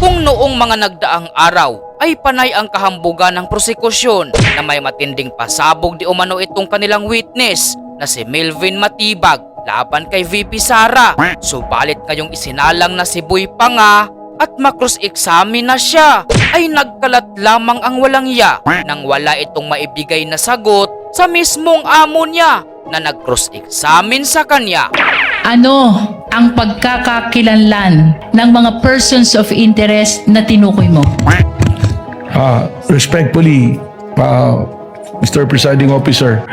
Kung noong mga nagdaang araw ay panay ang kahambugan ng prosekusyon na may matinding pasabog di umano itong kanilang witness na si Melvin Matibag laban kay VP Sara. Subalit ngayong isinalang na si Boy Panga at makross-examine na siya ay nagkalat lamang ang walang iya nang wala itong maibigay na sagot sa mismong amo niya na nag-cross-examine sa kanya. Ano ang pagkakakilanlan ng mga persons of interest na tinukoy mo? Respectfully, Mr. Presiding Officer,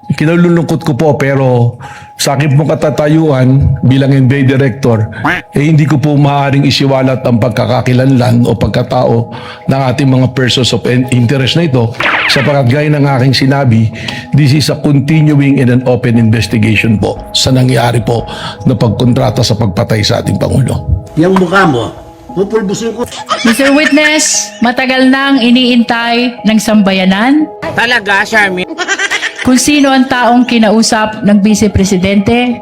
kinalulungkot ko po pero sa akin pong katatayuan bilang NBA Director, hindi ko po maaaring isiwalat ang pagkakakilanlan o pagkatao ng ating mga persons of interest na ito sapagkat gaya ng aking sinabi, this is a continuing and an open investigation po sa nangyari po na pagkontrata sa pagpatay sa ating Pangulo. Yang mukha mo, pupulbusin ko. Mr. Witness, matagal nang iniintay ng sambayanan Talaga, Charmy? kung sino ang taong kinausap ng Vice Presidente.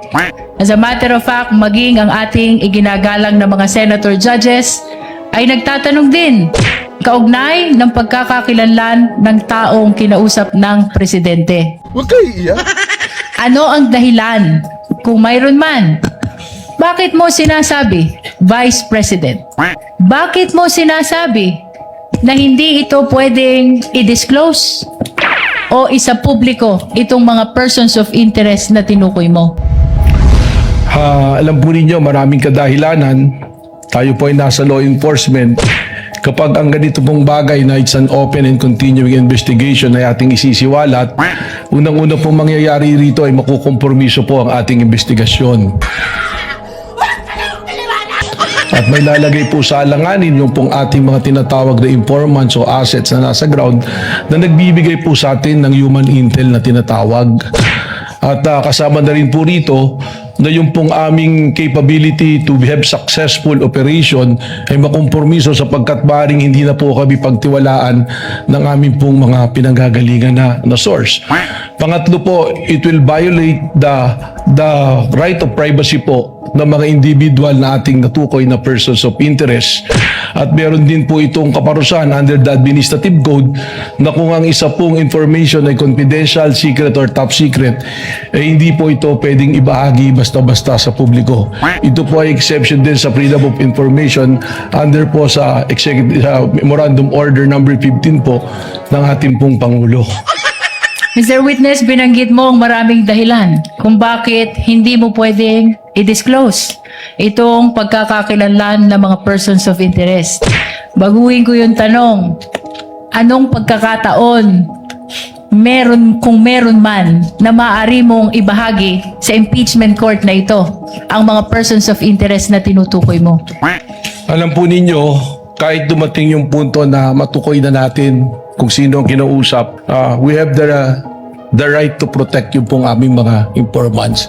As a matter of fact, maging ang ating iginagalang na mga senator judges ay nagtatanong din kaugnay ng pagkakakilanlan ng taong kinausap ng Presidente. Huwag kayo iiyak. Ano ang dahilan, kung mayroon man? Bakit mo sinasabi, Vice President? Bakit mo sinasabi na hindi ito pwedeng i-disclose o isa publiko itong mga persons of interest na tinukoy mo? Alam po ninyo, maraming kadahilanan. Tayo po ay nasa law enforcement. Kapag ang ganito pong bagay na it's an open and continuing investigation ay ating isisiwalat, unang-una pong mangyayari rito ay makukompromiso po ang ating investigasyon. At may lalagay po sa alanganin yung pong ating mga tinatawag na informants o assets na nasa ground na nagbibigay po sa atin ng human intel na tinatawag. At kasama na rin po rito na yung pong aming capability to have successful operation ay makompromiso sapagkat maring hindi na po kami pagtiwalaan ng aming pong mga pinanggagalingan na source. Pangatlo po, it will violate the right of privacy po ng mga individual na ating natukoy na persons of interest. At meron din po itong kaparusahan under the administrative code na kung ang isa pong information ay confidential, secret or top secret, hindi po ito pwedeng ibahagi basta-basta sa publiko. Ito po ay exception din sa freedom of information under po sa Memorandum Order number 15 po ng ating pong Pangulo. Mr. Witness, binanggit mo ang maraming dahilan kung bakit hindi mo pwedeng i-disclose itong pagkakakilanlan ng mga persons of interest. Baguhin ko yung tanong, anong pagkakataon kung meron man na maaari mong ibahagi sa impeachment court na ito ang mga persons of interest na tinutukoy mo? Alam po ninyo, kahit dumating yung punto na matukoy na natin kung sino ang kinausap, we have the right to protect yung pong aming mga informants.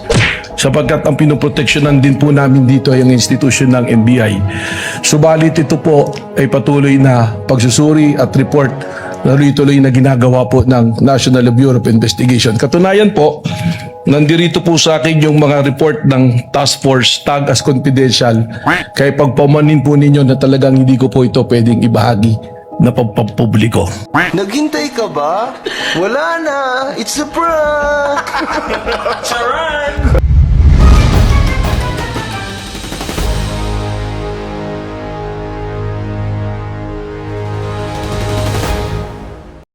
Sapagkat ang pinoproteksyonan din po namin dito ay ang institusyon ng NBI. Subalit ito po ay patuloy na pagsusuri at report na tuloy na ginagawa po ng National Bureau of Investigation. Katunayan po, nandirito po sa akin yung mga report ng task force tag as confidential. Kaya pagpamanin po ninyo na talagang hindi ko po ito pwedeng ibahagi na pagpapubliko. Naghintay ka ba? Wala na. It's a prank. Charan!